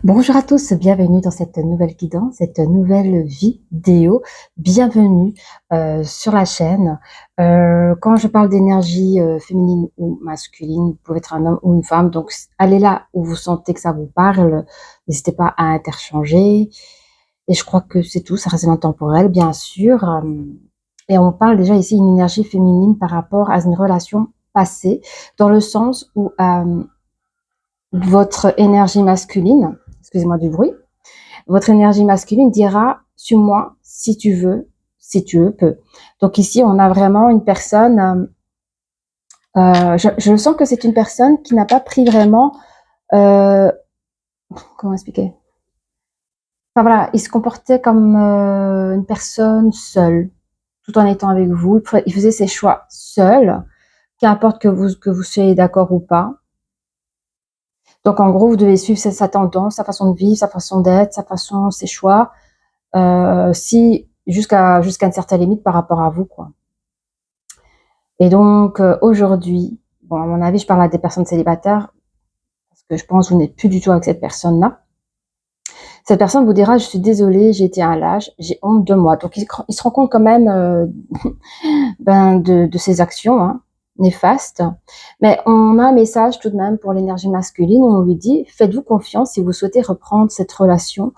Bonjour à tous, bienvenue dans cette nouvelle guidance, cette nouvelle vidéo. Bienvenue sur la chaîne. Quand je parle d'énergie féminine ou masculine, vous pouvez être un homme ou une femme, donc allez là où vous sentez que ça vous parle. N'hésitez pas à interchanger. Et je crois que c'est tout, ça reste intemporel, bien sûr. Et on parle déjà ici d'une énergie féminine par rapport à une relation passée, dans le sens où votre énergie masculine, excusez-moi du bruit, votre énergie masculine dira suis-moi si tu veux, peux. Donc ici, on a vraiment une personne, je sens que c'est une personne qui n'a pas pris vraiment, euh, comment expliquer? Enfin voilà, il se comportait comme une personne seule, tout en étant avec vous. Il faisait ses choix seul, qu'importe que vous soyez d'accord ou pas. Donc en gros, vous devez suivre sa tendance, sa façon de vivre, sa façon d'être, ses choix, si jusqu'à une certaine limite par rapport à vous, quoi. Et donc aujourd'hui, bon, à mon avis, je parle à des personnes célibataires parce que je pense que vous n'êtes plus du tout avec cette personne-là. Cette personne vous dira, je suis désolée, j'ai été un lâche, j'ai honte de moi. Donc il se rend compte quand même de ses actions, hein, néfastes. Mais on a un message tout de même pour l'énergie masculine où on lui dit, faites-vous confiance si vous souhaitez reprendre cette relation.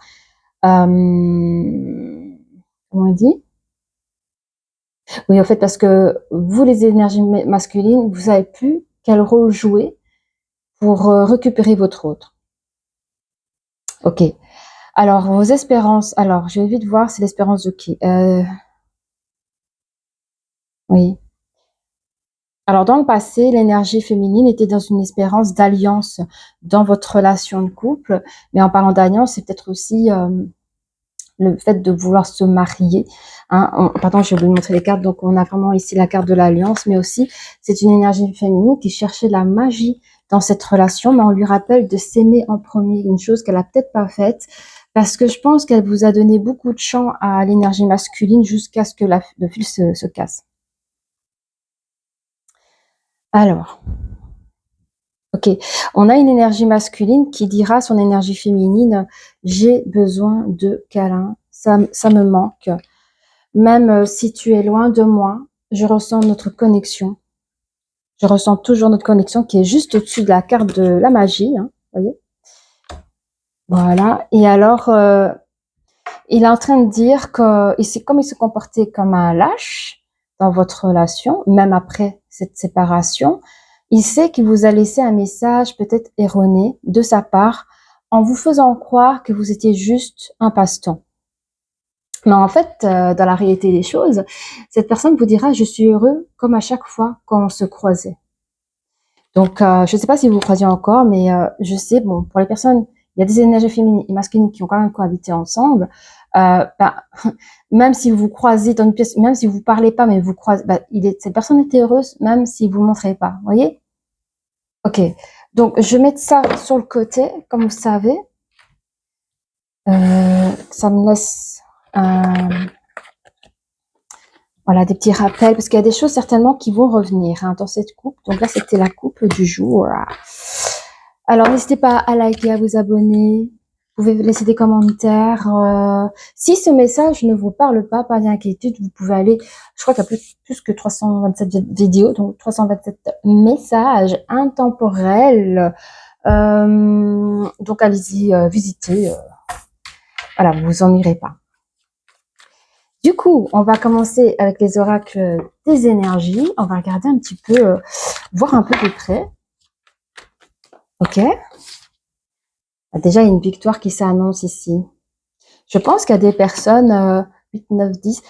Comment on dit? Oui, en fait, parce que vous, les énergies masculines, vous savez plus quel rôle jouer pour récupérer votre autre. Ok. Alors, vos espérances. Alors, je vais vite voir, c'est l'espérance de qui Oui. Alors, dans le passé, l'énergie féminine était dans une espérance d'alliance dans votre relation de couple. Mais en parlant d'alliance, c'est peut-être aussi le fait de vouloir se marier. Hein. Pardon, j'ai oublié de montrer les cartes. Donc, on a vraiment ici la carte de l'alliance, mais aussi, c'est une énergie féminine qui cherchait la magie dans cette relation, mais on lui rappelle de s'aimer en premier, une chose qu'elle a peut-être pas faite, parce que je pense qu'elle vous a donné beaucoup de champ à l'énergie masculine jusqu'à ce que le fil se casse. Alors, ok, on a une énergie masculine qui dira à son énergie féminine, j'ai besoin de câlins, ça me manque. Même si tu es loin de moi, je ressens notre connexion. Je ressens toujours notre connexion qui est juste au-dessus de la carte de la magie. Hein, voyez. Voilà. Et alors, il est en train de dire que comme il se comportait comme un lâche dans votre relation, même après cette séparation, il sait qu'il vous a laissé un message peut-être erroné de sa part en vous faisant croire que vous étiez juste un passe-temps. Mais en fait, dans la réalité des choses, cette personne vous dira, je suis heureux comme à chaque fois quand on se croisait. Donc, je ne sais pas si vous vous croisez encore, mais je sais, bon, pour les personnes, il y a des énergies féminines et masculines qui ont quand même cohabité ensemble. Ben, même si vous vous croisez dans une pièce, même si vous parlez pas, mais vous croisez, ben, cette personne était heureuse, même si vous ne montrez pas. Vous voyez? Ok. Donc, je vais mettre ça sur le côté, comme vous savez. Ça me laisse voilà, des petits rappels, parce qu'il y a des choses certainement qui vont revenir dans cette coupe. Donc là, c'était la coupe du jour. Alors, n'hésitez pas à liker, à vous abonner. Vous pouvez laisser des commentaires. Si ce message ne vous parle pas d'inquiétude, vous pouvez aller, je crois qu'il y a plus que 327 vidéos, donc 327 messages intemporels. Donc, allez-y, visitez. Voilà, vous vous ennuierez pas. Du coup, on va commencer avec les oracles des énergies. On va regarder un petit peu, voir un peu de près. Ok. Déjà, il y a une victoire qui s'annonce ici. Je pense qu'il y a des personnes, 8, 9, 10,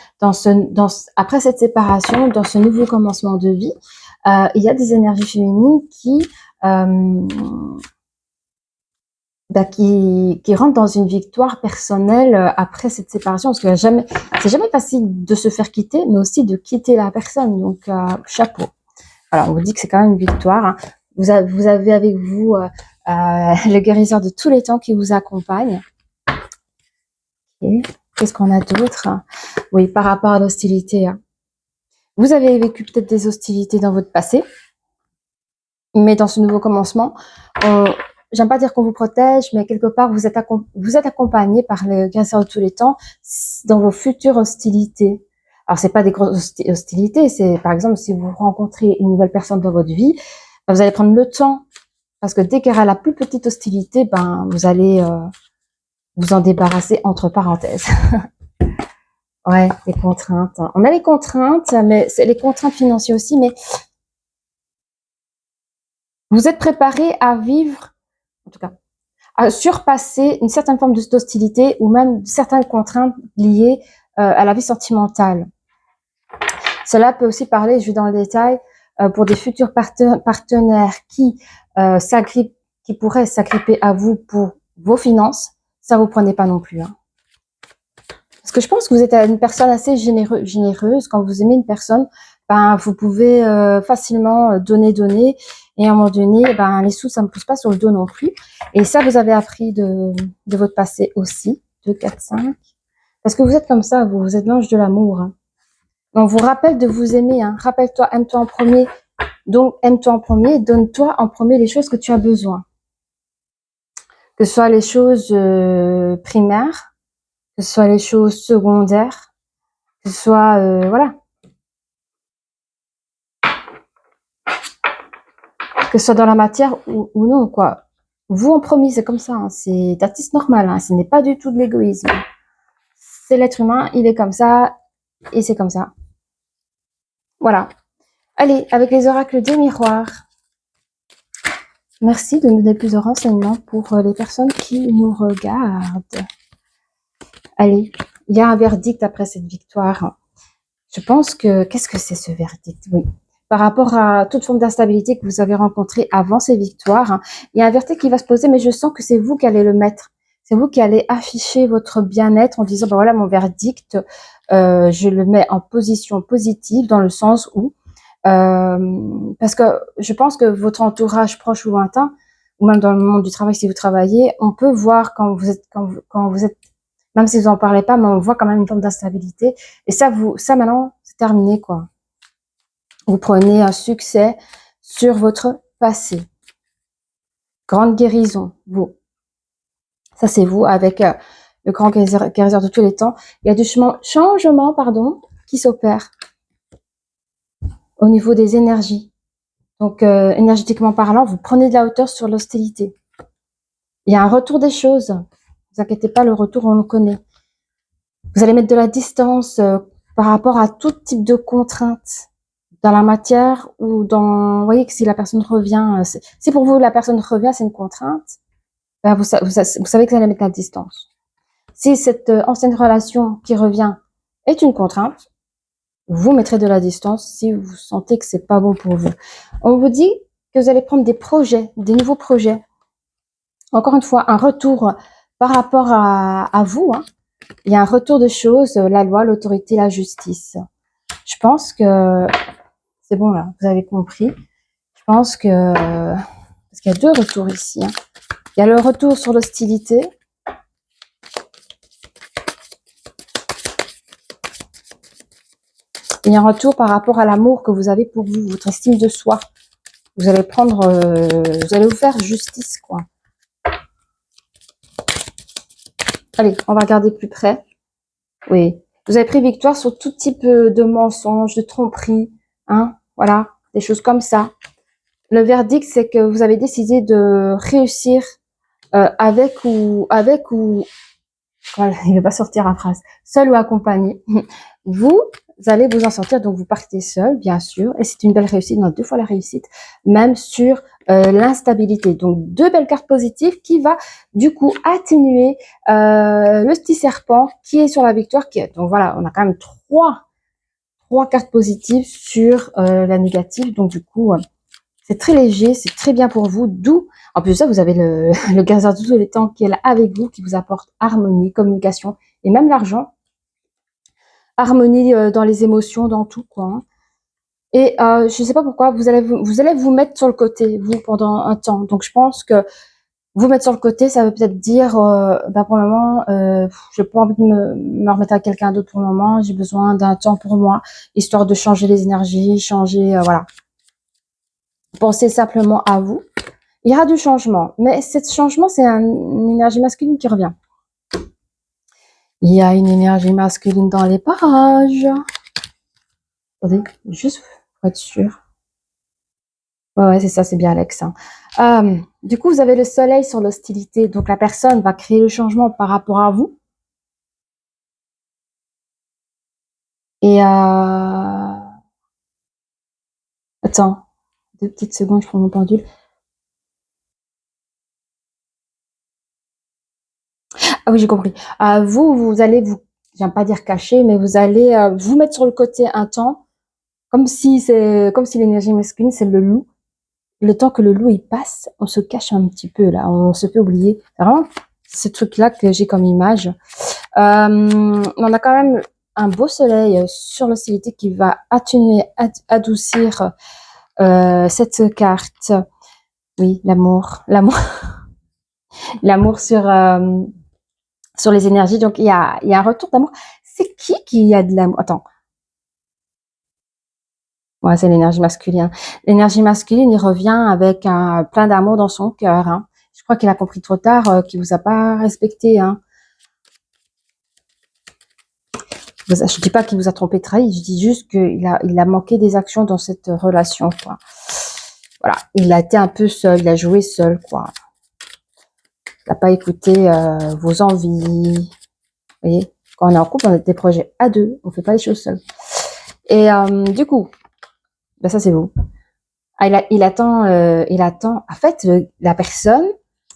après cette séparation, dans ce nouveau commencement de vie, il y a des énergies féminines qui rentrent dans une victoire personnelle après cette séparation, parce que c'est jamais facile de se faire quitter, mais aussi de quitter la personne. Donc, chapeau. Alors, on vous dit que c'est quand même une victoire. Hein. Vous avez avec vous le guérisseur de tous les temps qui vous accompagne. Okay. Qu'est-ce qu'on a d'autre? Oui, par rapport à l'hostilité. Hein. Vous avez vécu peut-être des hostilités dans votre passé, mais dans ce nouveau commencement, j'aime pas dire qu'on vous protège, mais quelque part, vous êtes accompagné par le guérisseur de tous les temps dans vos futures hostilités. Alors, c'est pas des grosses hostilités, c'est, par exemple, si vous rencontrez une nouvelle personne dans votre vie, vous allez prendre le temps, parce que dès qu'il y aura la plus petite hostilité, ben, vous allez vous en débarrasser entre parenthèses. Ouais, les contraintes. On a les contraintes, mais c'est les contraintes financières aussi, mais vous êtes préparé à vivre, en tout cas, à surpasser une certaine forme d'hostilité ou même certaines contraintes liées à la vie sentimentale. Cela peut aussi parler, je vais dans le détail, pour des futurs partenaires qui qui pourraient s'agripper à vous pour vos finances. Ça vous prenez pas non plus. Hein. Parce que je pense que vous êtes une personne assez généreuse. Quand vous aimez une personne, ben vous pouvez facilement donner, et à un moment donné, ben les sous ça ne pousse pas sur le dos non plus. Et ça, vous avez appris de votre passé aussi. 2, 4, 5. Parce que vous êtes comme ça, vous êtes l'ange de l'amour. Hein. On vous rappelle de vous aimer. Hein. Rappelle-toi, aime-toi en premier. Donc, aime-toi en premier, donne-toi en premier les choses que tu as besoin. Que ce soit les choses primaires, que ce soit les choses secondaires, que ce soit, voilà. Que ce soit dans la matière ou non, quoi. Vous en premier, c'est comme ça. Hein. C'est d'artiste normal. Hein. Ce n'est pas du tout de l'égoïsme. C'est l'être humain, il est comme ça, et c'est comme ça. Voilà. Allez, avec les oracles des miroirs. Merci de nous donner plus de renseignements pour les personnes qui nous regardent. Allez, il y a un verdict après cette victoire. Je pense que, qu'est-ce que c'est ce verdict? Oui. Par rapport à toute forme d'instabilité que vous avez rencontrée avant ces victoires, il y a un verdict qui va se poser, mais je sens que c'est vous qui allez le mettre. C'est vous qui allez afficher votre bien-être en disant, ben voilà, mon verdict, je le mets en position positive dans le sens où, parce que je pense que votre entourage proche ou lointain, ou même dans le monde du travail si vous travaillez, on peut voir quand vous êtes, même si vous en parlez pas, mais on voit quand même une forme d'instabilité. Et ça maintenant, c'est terminé, quoi. Vous prenez un succès sur votre passé. Grande guérison, vous. Ça, c'est vous avec le grand guérisseur de tous les temps. Il y a du changement, qui s'opère au niveau des énergies. Donc, énergétiquement parlant, vous prenez de la hauteur sur l'hostilité. Il y a un retour des choses. Ne vous inquiétez pas, le retour, on le connaît. Vous allez mettre de la distance par rapport à tout type de contraintes dans la matière ou dans... Vous voyez que si la personne revient... si pour vous, la personne revient, c'est une contrainte, ben vous savez que vous allez mettre de la distance. Si cette ancienne relation qui revient est une contrainte, vous mettrez de la distance si vous sentez que c'est pas bon pour vous. On vous dit que vous allez prendre des projets, des nouveaux projets. Encore une fois, un retour par rapport à vous. Hein. Il y a un retour de choses, la loi, l'autorité, la justice. Je pense que c'est bon là, vous avez compris. Je pense que parce qu'il y a deux retours ici. Hein. Il y a le retour sur l'hostilité. Il y a un retour par rapport à l'amour que vous avez pour vous, votre estime de soi. Vous allez prendre, vous allez vous faire justice, quoi. Allez, on va regarder plus près. Oui, vous avez pris victoire sur tout type de mensonges, de tromperies, hein, voilà, des choses comme ça. Le verdict, c'est que vous avez décidé de réussir avec ou voilà, il ne va pas sortir en phrase, seul ou accompagné. Vous allez vous en sortir, donc vous partez seul, bien sûr, et c'est une belle réussite, non, 2 fois la réussite, même sur l'instabilité. Donc 2 belles cartes positives qui va du coup atténuer le petit serpent qui est sur la victoire. Donc voilà, on a quand même 3 cartes positives sur la négative, donc du coup c'est très léger, c'est très bien pour vous, d'où en plus de ça, vous avez le guérisseur de tous les temps qui est là avec vous, qui vous apporte harmonie, communication et même l'argent. Harmonie dans les émotions, dans tout, quoi. Hein. Et je ne sais pas pourquoi, vous allez vous mettre sur le côté, vous, pendant un temps. Donc, je pense que vous mettre sur le côté, ça veut peut-être dire, bah, pour le moment, j'ai pas envie de me remettre à quelqu'un d'autre pour le moment. J'ai besoin d'un temps pour moi, histoire de changer les énergies, changer, voilà. Pensez simplement à vous. Il y aura du changement, mais ce changement, c'est une énergie masculine qui revient. Il y a une énergie masculine dans les parages. Attendez, juste pour être sûr. Ouais, c'est ça, c'est bien Alex. Du coup, vous avez le soleil sur l'hostilité, donc la personne va créer le changement par rapport à vous. Et attends, 2 petites secondes, je prends mon pendule. Ah oui, j'ai compris. Vous allez vous, j'aime pas dire cacher, mais vous allez vous mettre sur le côté un temps, comme si l'énergie masculine c'est le loup. Le temps que le loup il passe, on se cache un petit peu là, on se peut oublier. C'est vraiment ce truc-là que j'ai comme image. On a quand même un beau soleil sur l'hostilité qui va atténuer, adoucir cette carte. Oui, l'amour, l'amour sur les énergies. Donc il y a un retour d'amour. C'est qui a de l'amour? Attends. Ouais, c'est l'énergie masculine. L'énergie masculine, il revient avec plein d'amour dans son cœur. Hein. Je crois qu'il a compris trop tard qu'il vous a pas respecté. Hein. Je dis pas qu'il vous a trompé, trahi. Je dis juste qu'il a manqué des actions dans cette relation. Quoi. Voilà, il a été un peu seul, il a joué seul. Quoi. Il n'a pas écouté vos envies. Vous voyez, quand on est en couple, on a des projets à deux. On fait pas les choses seul. Et du coup, ben ça c'est vous. Il attend. En fait, la personne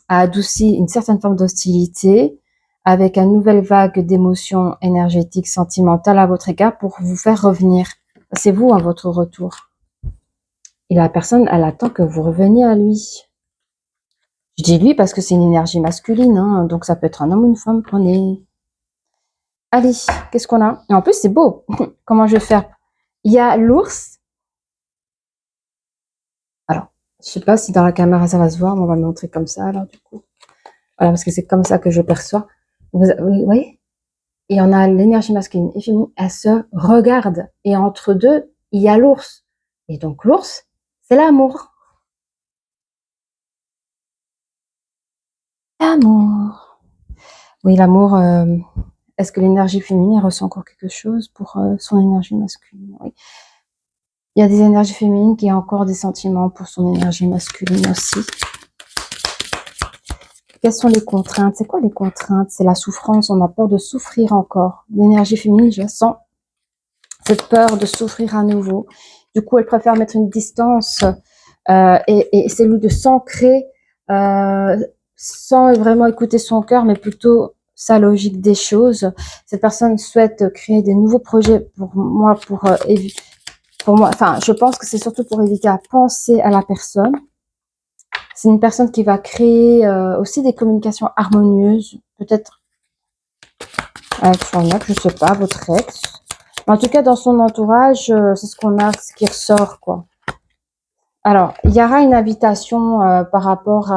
a adouci une certaine forme d'hostilité avec une nouvelle vague d'émotions énergétiques, sentimentales à votre égard pour vous faire revenir. C'est vous à votre retour. Et la personne, elle attend que vous reveniez à lui. Je dis lui parce que c'est une énergie masculine, hein, donc ça peut être un homme ou une femme qu'on est. Allez, qu'est-ce qu'on a? Et en plus, c'est beau. Comment je vais faire? Il y a l'ours. Alors, je sais pas si dans la caméra ça va se voir, mais on va me montrer comme ça, alors du coup. Voilà, parce que c'est comme ça que je perçois. Vous voyez? Et on a l'énergie masculine et féminine, elles se regardent. Et entre deux, il y a l'ours. Et donc l'ours, c'est l'amour. L'amour. Oui, l'amour. Est-ce que l'énergie féminine ressent encore quelque chose pour son énergie masculine? Oui. Il y a des énergies féminines qui ont encore des sentiments pour son énergie masculine aussi. Quelles sont les contraintes? C'est quoi les contraintes? C'est la souffrance, on a peur de souffrir encore. L'énergie féminine, je sens cette peur de souffrir à nouveau. Du coup, elle préfère mettre une distance et c'est lui de s'ancrer sans vraiment écouter son cœur, mais plutôt sa logique des choses. Cette personne souhaite créer des nouveaux projets pour moi, enfin, je pense que c'est surtout pour éviter à penser à la personne. C'est une personne qui va créer aussi des communications harmonieuses, peut-être avec son ex, je sais pas, votre ex. En tout cas, dans son entourage, c'est ce qui ressort, quoi. Alors, il y aura une invitation par rapport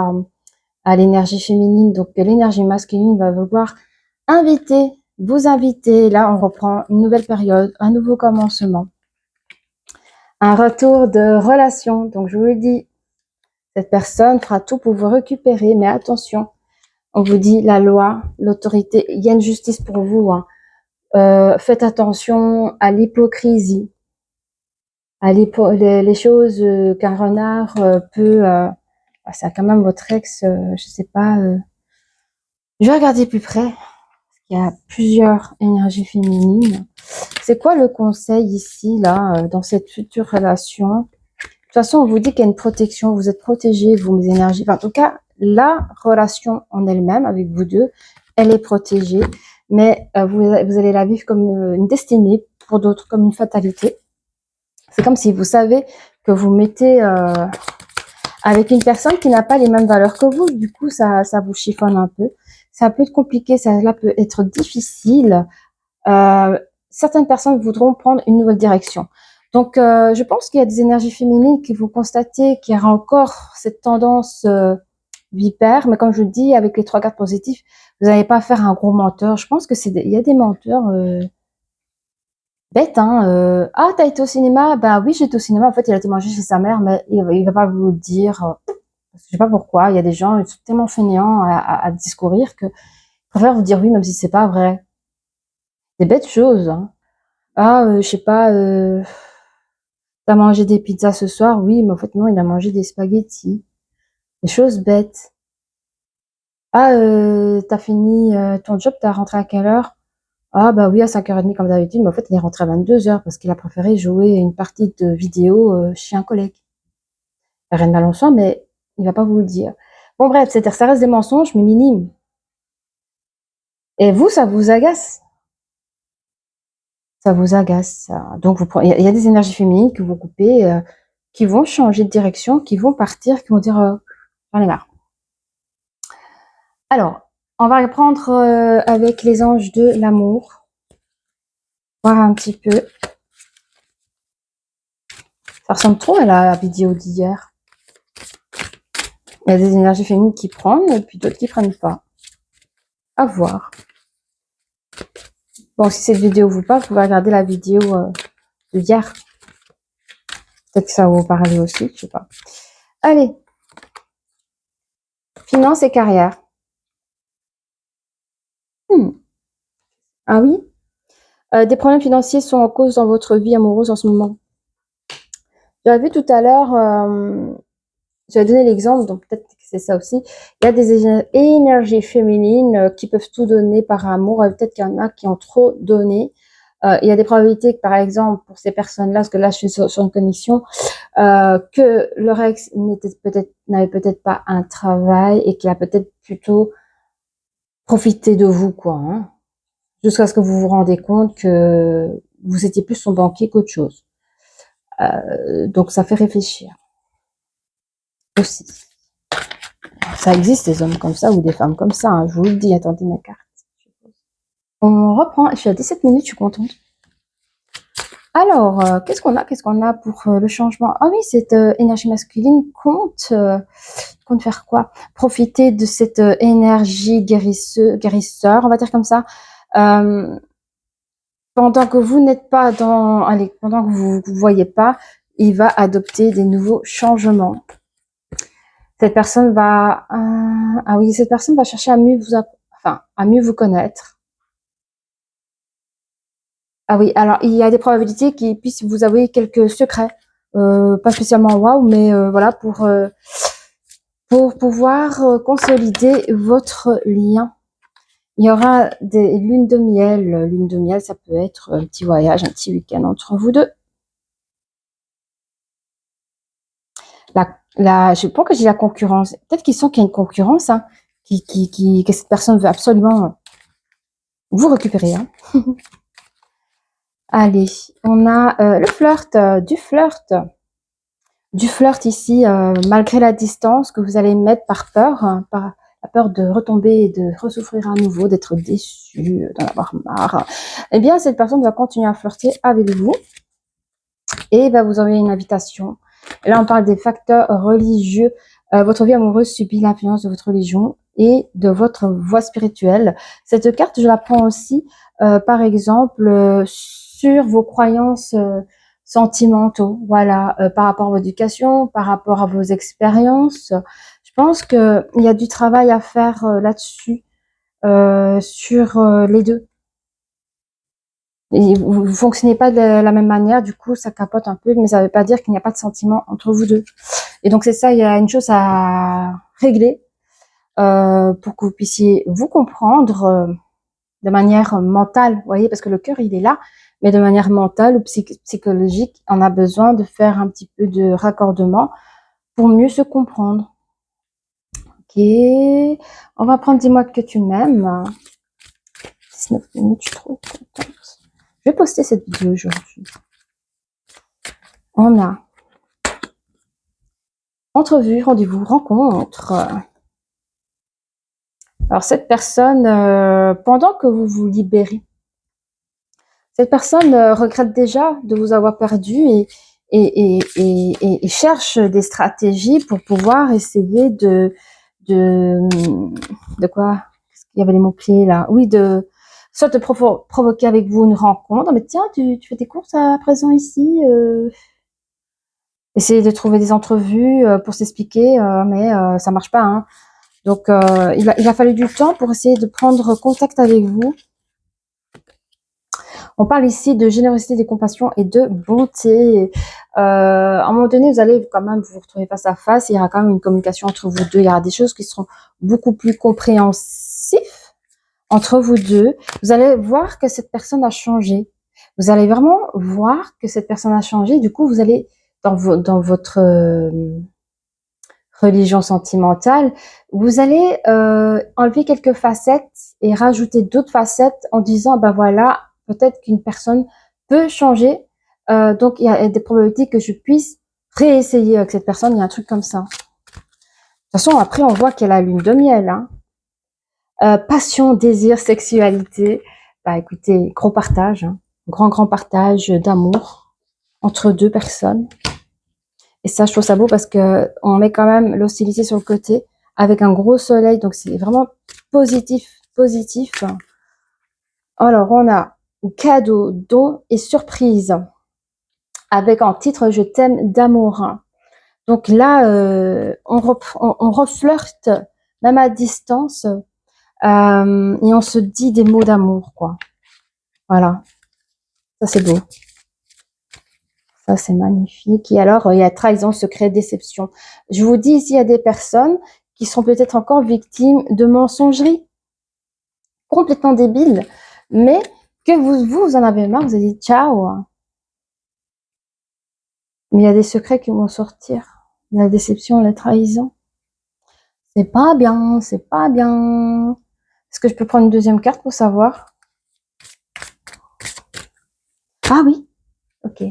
à l'énergie féminine. Donc, l'énergie masculine va vouloir vous inviter. Là, on reprend une nouvelle période, un nouveau commencement. Un retour de relation. Donc, je vous le dis, cette personne fera tout pour vous récupérer, mais attention, on vous dit la loi, l'autorité, il y a une justice pour vous. Hein. Faites attention à l'hypocrisie, à les choses qu'un renard peut... c'est quand même votre ex, je sais pas. Je vais regarder plus près. Il y a plusieurs énergies féminines. C'est quoi le conseil ici, là, dans cette future relation? De toute façon, on vous dit qu'il y a une protection, vous êtes protégés, vous, mes énergies. Enfin, en tout cas, la relation en elle-même, avec vous deux, elle est protégée, mais vous allez la vivre comme une destinée, pour d'autres comme une fatalité. C'est comme si vous savez que vous mettez avec une personne qui n'a pas les mêmes valeurs que vous. Du coup, ça vous chiffonne un peu. Ça peut être compliqué, ça peut être difficile. Certaines personnes voudront prendre une nouvelle direction. Donc, je pense qu'il y a des énergies féminines qui vont constater qu'il y aura encore cette tendance vipère, mais comme je le dis, avec les 3 cartes positifs, vous n'allez pas faire un gros menteur. Je pense que il y a des menteurs bêtes. Hein, t'as été au cinéma? Bah oui, j'étais au cinéma. En fait, il a été manger chez sa mère, mais il va pas vous le dire. Parce que je sais pas pourquoi, il y a des gens, ils sont tellement fainéants à discourir que je préfère vous dire oui, même si c'est pas vrai. Des bêtes choses, hein. Ah, je sais pas, t'as mangé des pizzas ce soir? Oui, mais en fait, non, il a mangé des spaghettis. Des choses bêtes. Ah, t'as fini ton job, t'as rentré à quelle heure? Ah, bah oui, à 5h30 comme d'habitude, mais en fait, il est rentré à 22h parce qu'il a préféré jouer une partie de vidéo chez un collègue. Rien de mal en soi, mais il va pas vous le dire. Bon, bref, c'est-à-dire, ça reste des mensonges, mais minimes. Et vous, ça vous agace. Ça vous agace, ça. Donc, il y a des énergies féminines que vous coupez, qui vont changer de direction, qui vont partir, qui vont dire j'en ai marre. Alors, on va reprendre avec les anges de l'amour, voir un petit peu. Ça ressemble trop à la vidéo d'hier. Il y a des énergies féminines qui prennent et puis d'autres qui prennent pas. À voir. Bon, si cette vidéo vous parle, vous pouvez regarder la vidéo de hier. Peut-être que ça va vous parler aussi, je sais pas. Allez. Finances et carrière. Ah oui. Des problèmes financiers sont en cause dans votre vie amoureuse en ce moment. J'avais vu tout à l'heure, j'avais donné l'exemple, donc peut-être que c'est ça aussi. Il y a des énergies féminines qui peuvent tout donner par amour, et peut-être qu'il y en a qui ont trop donné. Il y a des probabilités que, par exemple, pour ces personnes-là, parce que là, je suis sur une connexion, que leur ex n'avait peut-être pas un travail et qu'il a peut-être plutôt profité de vous, quoi, hein, jusqu'à ce que vous vous rendez compte que vous étiez plus son banquier qu'autre chose. Donc, ça fait réfléchir aussi. Ça existe des hommes comme ça ou des femmes comme ça, hein, je vous le dis. Attendez ma carte. On reprend. Je suis à 17 minutes, je suis contente. Alors, qu'est-ce qu'on a pour le changement? Ah oui, cette énergie masculine compte faire quoi? Profiter de cette énergie guérisseur, on va dire comme ça. Pendant que vous n'êtes pas pendant que vous ne voyez pas, il va adopter des nouveaux changements. Cette personne va chercher à mieux vous connaître. Ah oui, alors il y a des probabilités qu'il puisse vous avouer quelques secrets, pas spécialement waouh, mais voilà pour pouvoir consolider votre lien. Il y aura des lunes de miel. Lune de miel, ça peut être un petit voyage, un petit week-end entre vous deux. Je sais pas que j'ai la concurrence. Peut-être qu'ils sont qu'il y a une concurrence, hein, que cette personne veut absolument vous récupérer. Hein. Allez, on a le flirt, du flirt ici, malgré la distance que vous allez mettre par peur, hein, par la peur de retomber et de ressouffrir à nouveau, d'être déçu, d'en avoir marre. Eh bien, cette personne va continuer à flirter avec vous et va vous envoyer une invitation. Et là, on parle des facteurs religieux. Votre vie amoureuse subit l'influence de votre religion et de votre voie spirituelle. Cette carte, je la prends aussi, par exemple, sur vos croyances sentimentaux, voilà, par rapport à votre éducation, par rapport à vos expériences. Je pense qu'il y a du travail à faire là-dessus, sur les deux. Et vous ne fonctionnez pas de la même manière, du coup, ça capote un peu, mais ça ne veut pas dire qu'il n'y a pas de sentiment entre vous deux. Et donc, c'est ça, il y a une chose à régler pour que vous puissiez vous comprendre de manière mentale, vous voyez, parce que le cœur, il est là, mais de manière mentale ou psychologique, on a besoin de faire un petit peu de raccordement pour mieux se comprendre. Ok, on va prendre Dis-moi que tu m'aimes. 19 minutes, je suis trop contente. Je vais poster cette vidéo aujourd'hui. On a entrevue, rendez-vous, rencontre. Alors cette personne, pendant que vous vous libérez, cette personne regrette déjà de vous avoir perdu et cherche des stratégies pour pouvoir essayer de quoi? Il y avait les mots-clés là. Oui, soit de provoquer avec vous une rencontre. Mais tiens, tu fais tes courses à présent ici Essayez de trouver des entrevues pour s'expliquer, mais ça marche pas, hein. Donc, il a fallu du temps pour essayer de prendre contact avec vous. On parle ici de générosité, de compassion et de bonté. À un moment donné, vous allez quand même vous retrouver face à face. Il y aura quand même une communication entre vous deux. Il y aura des choses qui seront beaucoup plus compréhensives entre vous deux. Vous allez voir que cette personne a changé. Vous allez vraiment voir que cette personne a changé. Du coup, vous allez, dans votre religion sentimentale, vous allez enlever quelques facettes et rajouter d'autres facettes en disant, ben voilà, peut-être qu'une personne peut changer. Donc, il y a des probabilités que je puisse réessayer avec cette personne. Il y a un truc comme ça. De toute façon, après, on voit qu'elle a lune de miel. Hein. Passion, désir, sexualité. Bah, écoutez, gros partage. Hein. Grand partage d'amour entre deux personnes. Et ça, je trouve ça beau parce que on met quand même l'hostilité sur le côté avec un gros soleil. Donc, c'est vraiment positif, positif. Alors, on a cadeau, don et surprise avec en titre je t'aime d'amour. Donc là, on reflirte même à distance et on se dit des mots d'amour, quoi. Voilà, ça c'est beau. Ça, c'est magnifique. Et alors, il y a trahison, secret, déception. Je vous dis ici, il y a des personnes qui sont peut-être encore victimes de mensongeries complètement débiles, mais que vous en avez marre, vous avez dit ciao. Mais il y a des secrets qui vont sortir. La déception, la trahison. C'est pas bien, c'est pas bien. Est-ce que je peux prendre une deuxième carte pour savoir? Ah oui, ok.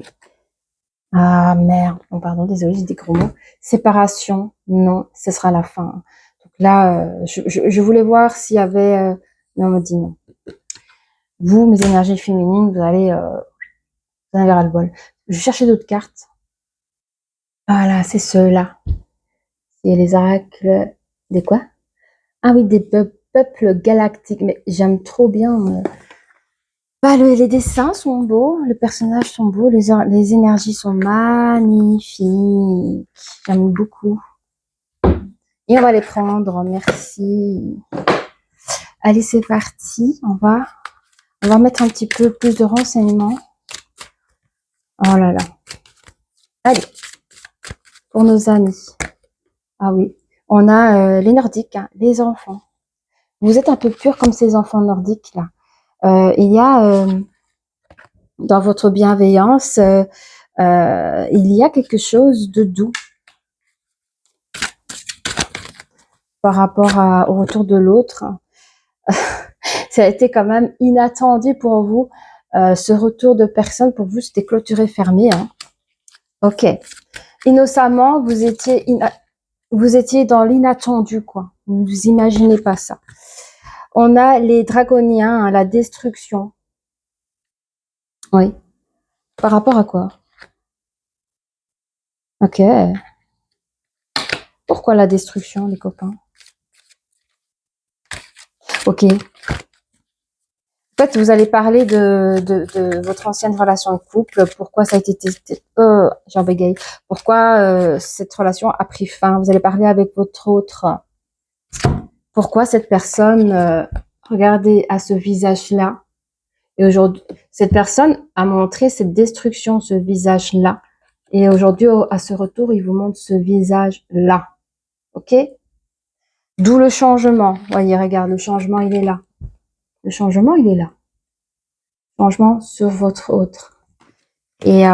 Ah merde, oh, pardon, désolé, j'ai des gros mots. Séparation, non, ce sera la fin. Donc là, je voulais voir s'il y avait... mais on me dit non. Vous, mes énergies féminines, vous allez... vous en avez ras le bol. Je vais chercher d'autres cartes. Voilà, c'est ceux-là. C'est les oracles... Des quoi? Ah oui, des peuples galactiques. Mais j'aime trop bien... Bah, les dessins sont beaux, les personnages sont beaux, les énergies sont magnifiques. J'aime beaucoup. Et on va les prendre, merci. Allez, c'est parti. On va mettre un petit peu plus de renseignements. Oh là là. Allez, pour nos amis. Ah oui, on a les nordiques, hein, les enfants. Vous êtes un peu purs comme ces enfants nordiques là. Il y a dans votre bienveillance, il y a quelque chose de doux par rapport au retour de l'autre. Ça a été quand même inattendu pour vous, ce retour de personne. Pour vous, c'était clôturé, fermé. Hein. Ok. Innocemment, vous étiez dans l'inattendu, quoi. Vous vous imaginez pas ça. On a les draconiens, hein, la destruction. Oui. Par rapport à quoi? Ok. Pourquoi la destruction, les copains? Ok. En fait, vous allez parler de votre ancienne relation de couple, pourquoi ça a été testé, j'en bégaye, pourquoi cette relation a pris fin. Vous allez parler avec votre autre. Pourquoi cette personne, regardez à ce visage-là. Et aujourd'hui, cette personne a montré cette destruction, ce visage-là. Et aujourd'hui, à ce retour, il vous montre ce visage-là. Ok? D'où le changement. Voyez, regarde, le changement, il est là. Le changement, il est là. Changement sur votre autre. Et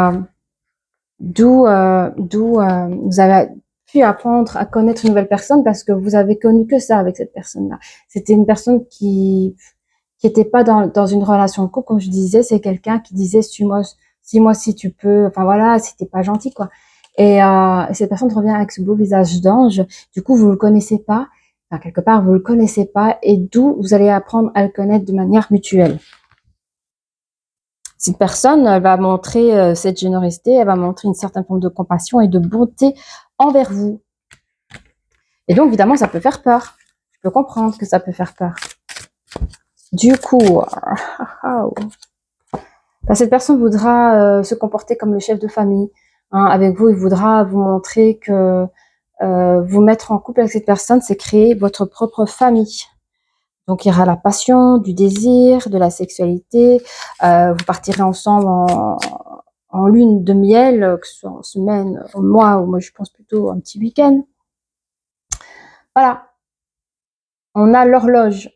d'où vous avez pu apprendre à connaître une nouvelle personne parce que vous avez connu que ça avec cette personne-là. C'était une personne qui était pas dans une relation de couple, comme je disais, c'est quelqu'un qui disait suis-moi si tu peux, enfin voilà, c'était pas gentil quoi. Et cette personne revient avec ce beau visage d'ange. Du coup, vous le connaissez pas, enfin quelque part vous le connaissez pas, et d'où vous allez apprendre à le connaître de manière mutuelle. Cette personne, elle va montrer cette générosité, elle va montrer une certaine forme de compassion et de bonté envers vous. Et donc, évidemment, ça peut faire peur. Je peux comprendre que ça peut faire peur. Du coup, cette personne voudra se comporter comme le chef de famille, hein, avec vous. Il voudra vous montrer que vous mettre en couple avec cette personne, c'est créer votre propre famille. Donc, il y aura la passion, du désir, de la sexualité. Vous partirez ensemble en lune de miel, que ce soit en semaine, en mois, ou moi je pense plutôt un petit week-end. Voilà, on a l'horloge.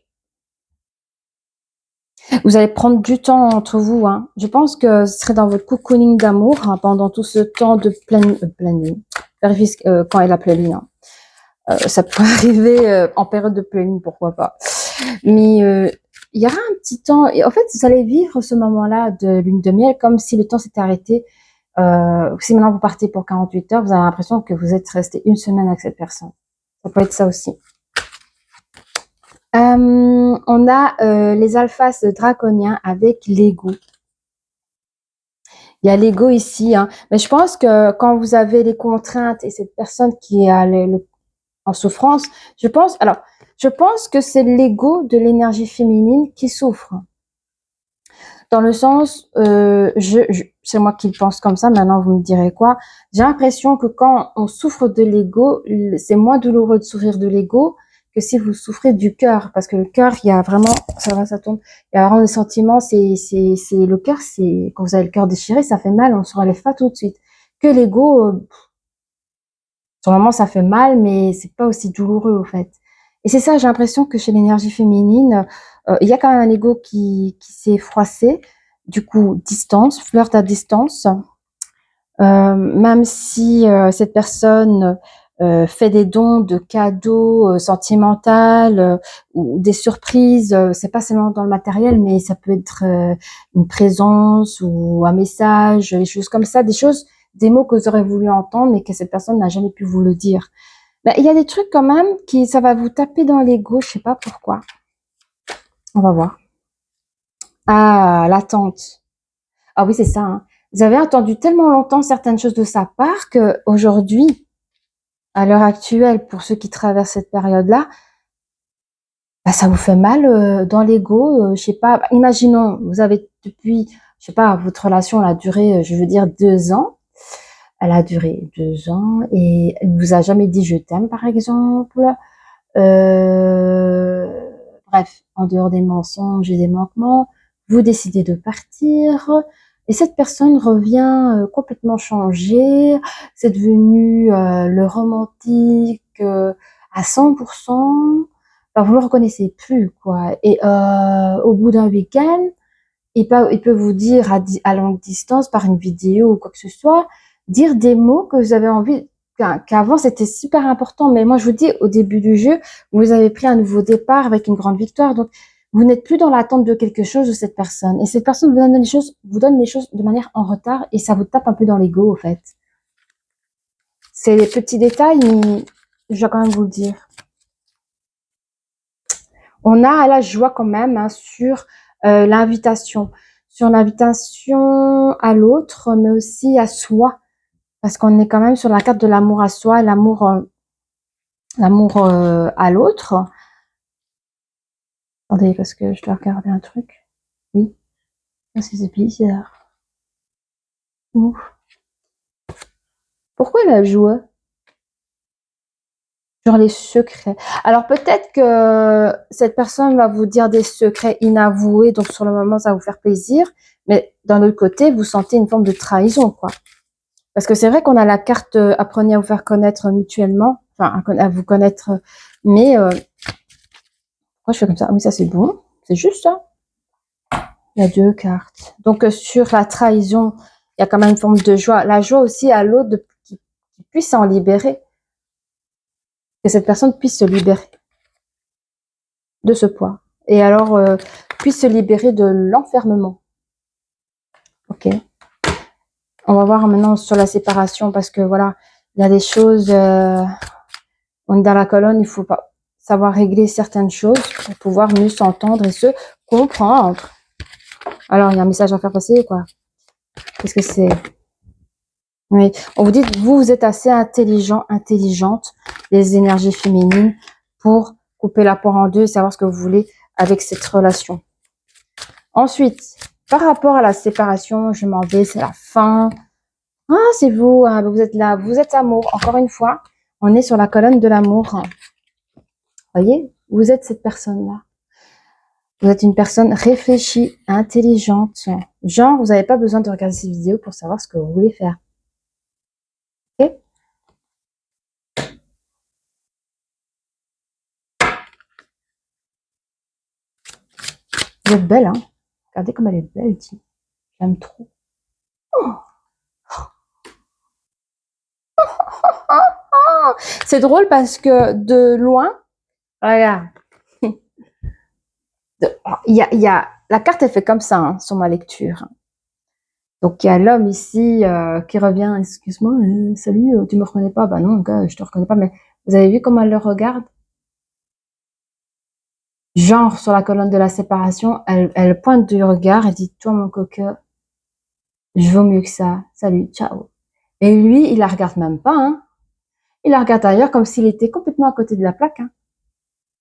Vous allez prendre du temps entre vous. Hein. Je pense que ce serait dans votre cocooning d'amour hein, pendant tout ce temps de pleine lune. Vérifiez quand est la pleine lune. Hein. Ça peut arriver en période de pleine lune, pourquoi pas. Mais il y aura un petit temps. Et en fait, vous allez vivre ce moment-là de lune de miel comme si le temps s'était arrêté. Si maintenant vous partez pour 48 heures, vous avez l'impression que vous êtes resté une semaine avec cette personne. Ça peut être ça aussi. On a les alphas draconiens avec l'ego. Il y a l'ego ici, hein. Mais je pense que quand vous avez les contraintes et cette personne qui est en souffrance, je pense que c'est l'ego de l'énergie féminine qui souffre. Dans le sens, c'est moi qui le pense comme ça, maintenant vous me direz quoi. J'ai l'impression que quand on souffre de l'ego, c'est moins douloureux de souffrir de l'ego que si vous souffrez du cœur, parce que le cœur, il y a vraiment, ça tombe, il y a vraiment des sentiments, c'est le cœur, c'est, quand vous avez le cœur déchiré, ça fait mal, on se relève pas tout de suite. Que l'ego, sur le moment, ça fait mal, mais c'est pas aussi douloureux, au fait. Et c'est ça, j'ai l'impression que chez l'énergie féminine, il y a quand même un ego qui s'est froissé. Du coup, distance, flirt à distance. Même si cette personne fait des dons de cadeaux sentimentaux ou des surprises, c'est pas seulement dans le matériel, mais ça peut être une présence ou un message, des choses comme ça, des mots que vous aurez voulu entendre, mais que cette personne n'a jamais pu vous le dire. Ben, il y a des trucs quand même ça va vous taper dans l'ego, je sais pas pourquoi. On va voir. Ah, l'attente. Ah oui, c'est ça. Hein. Vous avez attendu tellement longtemps certaines choses de sa part que aujourd'hui, à l'heure actuelle, pour ceux qui traversent cette période-là, bah, ça vous fait mal dans l'ego. Je sais pas. Imaginons, vous avez depuis, je sais pas, votre relation elle a duré, je veux dire 2 ans. Elle a duré 2 ans et elle vous a jamais dit je t'aime, par exemple. Bref, en dehors des mensonges et des manquements, vous décidez de partir et cette personne revient complètement changée. C'est devenu le romantique à 100%. Enfin, vous le reconnaissez plus, quoi. Et au bout d'un week-end, il peut vous dire à longue distance, par une vidéo ou quoi que ce soit, dire des mots que vous avez envie, qu'avant c'était super important. Mais moi, je vous dis, au début du jeu, vous avez pris un nouveau départ avec une grande victoire. Donc, vous n'êtes plus dans l'attente de quelque chose de cette personne. Et cette personne vous donne les choses de manière en retard et ça vous tape un peu dans l'ego, au fait. C'est des petits détails, mais je dois quand même vous le dire. On a la joie quand même hein, sur l'invitation à l'autre, mais aussi à soi, parce qu'on est quand même sur la carte de l'amour à soi, l'amour à l'autre. Attendez, parce que je dois regarder un truc. Oui, parce que c'est bizarre. Ouf. Pourquoi la joie? Sur les secrets. Alors peut-être que cette personne va vous dire des secrets inavoués, donc sur le moment ça va vous faire plaisir, mais d'un autre côté vous sentez une forme de trahison, quoi. Parce que c'est vrai qu'on a la carte apprenez à vous faire connaître mutuellement, enfin à vous connaître, mais pourquoi je fais comme ça? Ah oui, ça c'est bon, c'est juste ça. Il y a 2 cartes. Donc sur la trahison, il y a quand même une forme de joie. La joie aussi à l'autre qui puisse s'en libérer, que cette personne puisse se libérer de ce poids. Et alors puisse se libérer de l'enfermement. Ok. On va voir maintenant sur la séparation parce que voilà, il y a des choses. On est dans la colonne, il faut pas savoir régler certaines choses pour pouvoir mieux s'entendre et se comprendre. Alors, il y a un message à faire passer, quoi. Qu'est-ce que c'est? Oui, on vous dit, vous êtes assez intelligent, intelligente, les énergies féminines, pour couper la poire en deux et savoir ce que vous voulez avec cette relation. Ensuite, par rapport à la séparation, je m'en vais, c'est la fin. Ah, c'est vous, ah, vous êtes là, vous êtes amour. Encore une fois, on est sur la colonne de l'amour. Voyez, vous êtes cette personne-là. Vous êtes une personne réfléchie, intelligente. Genre, vous n'avez pas besoin de regarder ces vidéos pour savoir ce que vous voulez faire. Ok? Vous êtes belle, hein? Regardez comme elle est belle, dit. J'aime trop. Oh. C'est drôle parce que de loin, regarde, la carte est fait comme ça, hein, sur ma lecture. Donc il y a l'homme ici qui revient, excuse-moi, salut, tu me reconnais pas? Bah non, gars, je te reconnais pas, mais vous avez vu comment elle le regarde? Genre sur la colonne de la séparation, elle pointe du regard, elle dit, toi mon coquin, je vaux mieux que ça, salut, ciao. Et lui, il la regarde même pas, hein. Il la regarde ailleurs comme s'il était complètement à côté de la plaque, hein.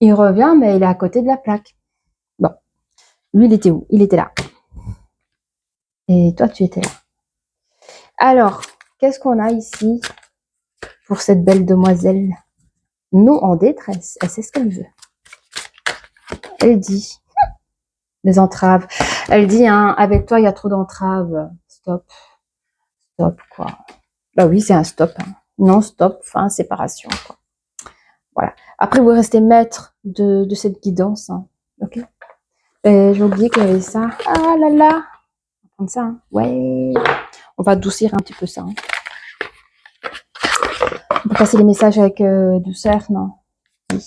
Il revient, mais il est à côté de la plaque. Bon, lui, il était où? Il était là. Et toi, tu étais là. Alors, qu'est-ce qu'on a ici pour cette belle demoiselle? Nous en détresse. Elle sait ce qu'elle veut. Elle dit les entraves. Elle dit, hein, avec toi, il y a trop d'entraves. Stop. Stop, quoi. Bah oui, c'est un stop. Hein. Non, stop, fin, séparation, quoi. Voilà. Après, vous restez maître de cette guidance. Hein. Ok. J'ai oublié qu'il y avait ça. Ah là là. On va prendre ça. Hein. Ouais. On va adoucir un petit peu ça. Hein. On va passer les messages avec douceur, non? Oui.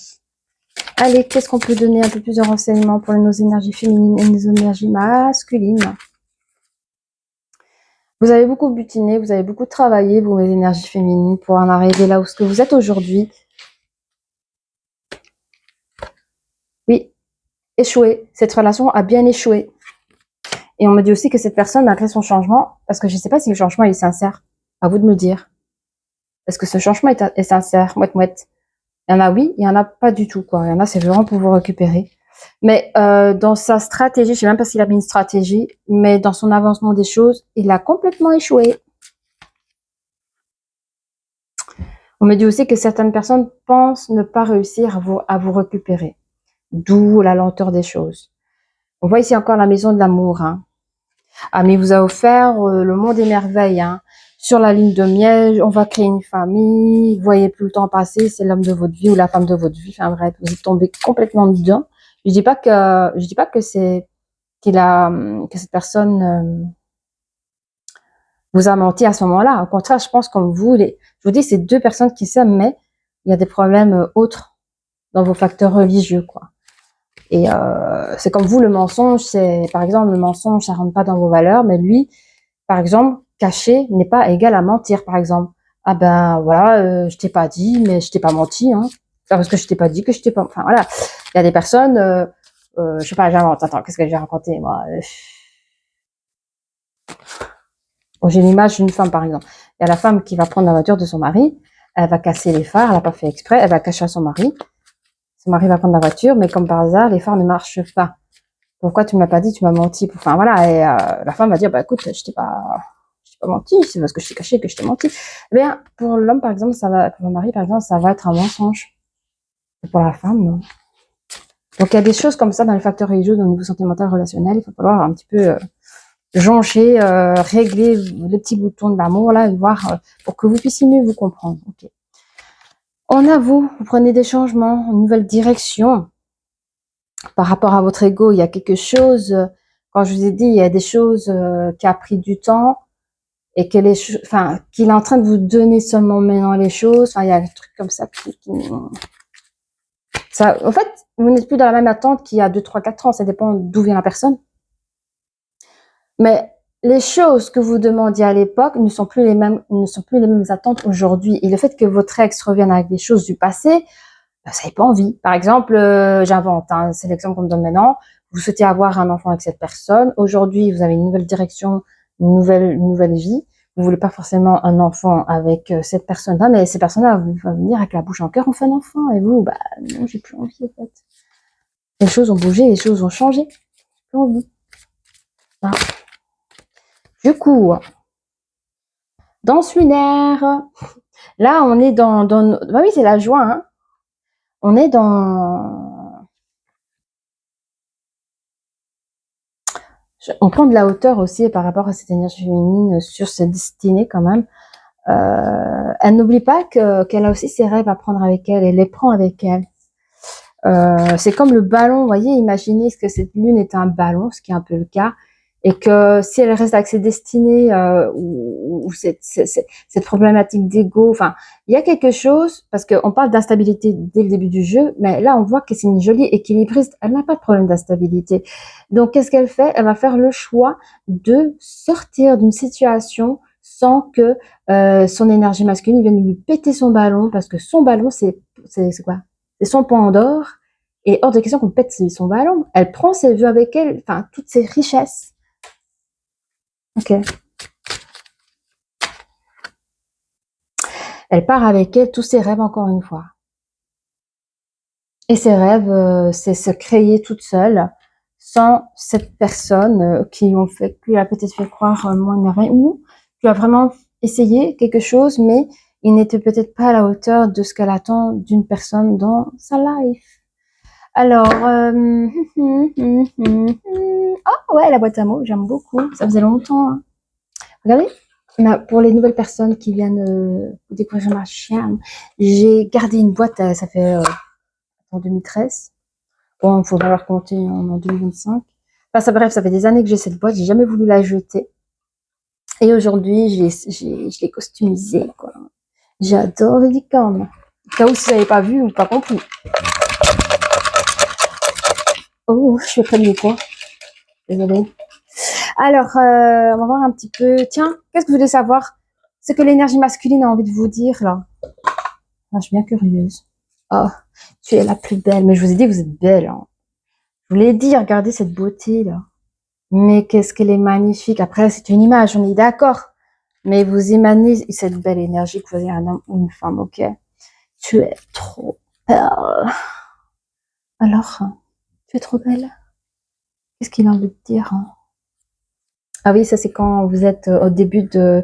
Allez, qu'est-ce qu'on peut donner un peu plus de renseignements pour nos énergies féminines et nos énergies masculines? Vous avez beaucoup butiné, vous avez beaucoup travaillé, vos énergies féminines, pour en arriver là où ce que vous êtes aujourd'hui. Oui, échoué. Cette relation a bien échoué. Et on me dit aussi que cette personne, malgré son changement, parce que je ne sais pas si le changement est sincère, à vous de me dire. Est-ce que ce changement est sincère? Mouette. Il y en a oui, il y en a pas du tout, quoi. Il y en a, c'est vraiment pour vous récupérer. Mais dans sa stratégie, je sais même pas s'il a mis une stratégie, mais dans son avancement des choses, il a complètement échoué. On me dit aussi que certaines personnes pensent ne pas réussir à vous récupérer. D'où la lenteur des choses. On voit ici encore la maison de l'amour. Hein. Ah, mais il vous a offert le monde des merveilles. Hein. Sur la ligne de miel, on va créer une famille. Vous voyez plus le temps passer, c'est l'homme de votre vie ou la femme de votre vie. Enfin bref, vous êtes tombé complètement dedans. Je dis pas que c'est que cette personne vous a menti à ce moment-là. Au contraire, je pense comme vous, je vous dis, c'est deux personnes qui s'aiment, mais il y a des problèmes autres dans vos facteurs religieux, quoi. Et c'est comme vous, le mensonge, c'est, par exemple, le mensonge, ça rentre pas dans vos valeurs, mais lui, par exemple, cacher n'est pas égal à mentir, par exemple. Ah ben voilà, je t'ai pas dit, mais je t'ai pas menti, hein. C'est parce que je t'ai pas dit que je t'ai pas. Enfin voilà, il y a des personnes, je sais pas, j'invente. Attends, qu'est-ce que j'ai raconté moi? Bon, j'ai l'image d'une femme, par exemple. Il y a la femme qui va prendre la voiture de son mari, elle va casser les phares, elle n'a pas fait exprès, elle va cacher à son mari. Son mari va prendre la voiture, mais comme par hasard, les phares ne marchent pas. Pourquoi tu m'as pas dit, tu m'as menti? Enfin voilà, et la femme va dire, bah écoute, je t'ai pas menti, c'est parce que je t'ai caché que je t'ai menti. Eh bien, pour l'homme, par exemple, pour le mari, par exemple, ça va être un mensonge. Et pour la femme, non. Donc il y a des choses comme ça dans les facteurs religieux, dans le niveau sentimental, relationnel, il va falloir un petit peu jonger, régler les petits boutons de l'amour là, et voir pour que vous puissiez mieux vous comprendre. Okay. On a vous prenez des changements, une nouvelle direction par rapport à votre ego. Il y a quelque chose, quand je vous ai dit, il y a des choses qui a pris du temps et qu'il est en train de vous donner seulement maintenant les choses. Enfin, il y a un truc comme ça ça. En fait, vous n'êtes plus dans la même attente qu'il y a 2, 3, 4 ans. Ça dépend d'où vient la personne. Mais les choses que vous demandiez à l'époque ne sont plus les mêmes attentes aujourd'hui. Et le fait que votre ex revienne avec des choses du passé, ben, ça n'avez pas envie. Par exemple, j'invente, hein, c'est l'exemple qu'on me donne maintenant. Vous souhaitez avoir un enfant avec cette personne. Aujourd'hui, vous avez une nouvelle direction, une nouvelle vie. Vous voulez pas forcément un enfant avec cette personne-là, mais ces personnes-là vont venir avec la bouche en cœur, on fait un enfant. Et vous, bah non, j'ai plus envie en fait. Les choses ont bougé, les choses ont changé. J'ai plus envie. Ah. Du coup, Danse lunaire. Là, on est dans... Bah oui, c'est la joie, hein. On est dans... On prend de la hauteur aussi par rapport à cette énergie féminine sur cette destinée quand même. Elle n'oublie pas qu'elle a aussi ses rêves à prendre avec elle et les prend avec elle. C'est comme le ballon, vous voyez, imaginez que cette lune est un ballon, ce qui est un peu le cas, et que si elle reste avec ses destinées ou cette problématique d'ego, enfin, il y a quelque chose, parce qu'on parle d'instabilité dès le début du jeu, mais là on voit que c'est une jolie équilibriste, elle n'a pas de problème d'instabilité. Donc qu'est-ce qu'elle fait? Elle va faire le choix de sortir d'une situation sans que son énergie masculine vienne lui péter son ballon, parce que son ballon, c'est quoi? C'est son point d'or. Et hors de question qu'on pète son ballon. Elle prend ses vœux avec elle, enfin, toutes ses richesses. Ok. Elle part avec elle tous ses rêves encore une fois. Et ses rêves, c'est se créer toute seule, sans cette personne qui lui a peut-être fait croire moins de rien, ou qui a vraiment essayé quelque chose, mais il n'était peut-être pas à la hauteur de ce qu'elle attend d'une personne dans sa life. Alors, oh ouais, la boîte à mots, j'aime beaucoup. Ça faisait longtemps. Hein. Regardez, pour les nouvelles personnes qui viennent découvrir ma chaîne, j'ai gardé une boîte, ça fait en 2013. Bon, il faudra la compter en 2025. Enfin, ça, bref, ça fait des années que j'ai cette boîte, j'ai jamais voulu la jeter. Et aujourd'hui, je l'ai customisée, quoi. J'adore les licornes. Au cas où si vous n'avez pas vu ou pas compris. Oh, je fais près quoi. Désolée. Alors, on va voir un petit peu. Tiens, qu'est-ce que vous voulez savoir? Ce que l'énergie masculine a envie de vous dire, là. Ah, je suis bien curieuse. Oh, tu es la plus belle. Mais je vous ai dit, vous êtes belle. Hein. Je vous l'ai dit, regardez cette beauté, là. Mais qu'est-ce qu'elle est magnifique. Après, c'est une image, on est d'accord. Mais vous émanez cette belle énergie que vous êtes un homme ou une femme, ok? Tu es trop belle. Alors, tu es trop belle. Qu'est-ce qu'il a envie de dire? Hein? Ah oui, ça c'est quand vous êtes au début de...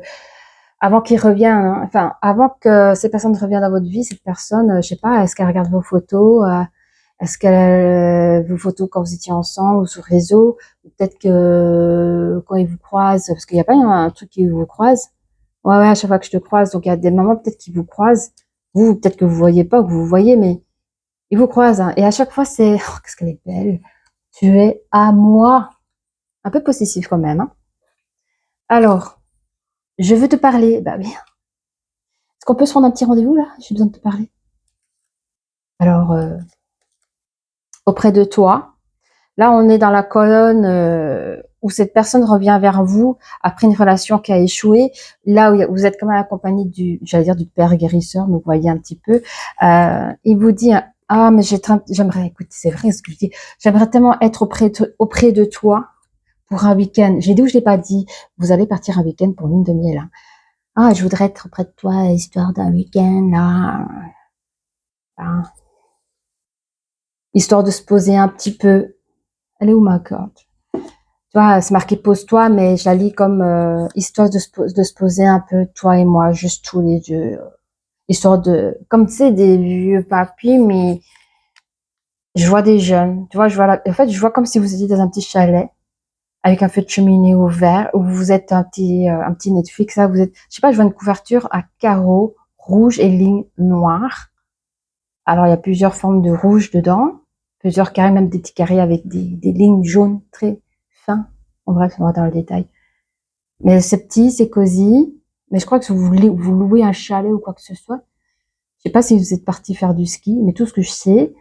Avant qu'il revienne, hein, enfin, avant que cette personne revienne dans votre vie, cette personne, je sais pas, est-ce qu'elle regarde vos photos, est-ce qu'elle vos photos quand vous étiez ensemble ou sur réseau, ou peut-être que quand il vous croise, parce qu'il n'y a pas un truc qui vous croise. Ouais, à chaque fois que je te croise, donc il y a des moments peut-être qui vous croisent, vous, peut-être que vous voyez pas, que vous voyez, mais il vous croise, hein, et à chaque fois c'est, oh, qu'est-ce qu'elle est belle, tu es à moi, un peu possessif quand même, hein. Alors, je veux te parler, bah oui. Est-ce qu'on peut se prendre un petit rendez-vous là? J'ai besoin de te parler. Alors, auprès de toi, là on est dans la colonne où cette personne revient vers vous après une relation qui a échoué. Là où vous êtes quand même accompagné j'allais dire du père guérisseur, mais vous voyez un petit peu. Il vous dit, ah mais j'aimerais, écoute, c'est vrai ce que je dis, j'aimerais tellement être auprès de toi pour un week-end. J'ai dit ou je l'ai pas dit, vous allez partir un week-end pour lune de miel. Hein. Ah, je voudrais être auprès de toi, histoire d'un week-end, là. Hein. Histoire de se poser un petit peu. Elle est où ma carte? Tu vois, c'est marqué pose-toi, mais je la lis comme histoire de se poser un peu, toi et moi, juste tous les deux. Histoire de, comme tu sais, des vieux papis, mais je vois des jeunes. Tu vois, en fait, je vois comme si vous étiez dans un petit chalet avec un feu de cheminée ouvert, où vous êtes un petit Netflix, là, vous êtes, je sais pas, je vois une couverture à carreaux rouges et lignes noires. Alors, il y a plusieurs formes de rouge dedans, plusieurs carrés, même des petits carrés avec des lignes jaunes très fins. En bref, on va dans le détail. Mais c'est petit, c'est cosy. Mais je crois que si vous louez un chalet ou quoi que ce soit, je sais pas si vous êtes parti faire du ski, mais tout ce que je sais,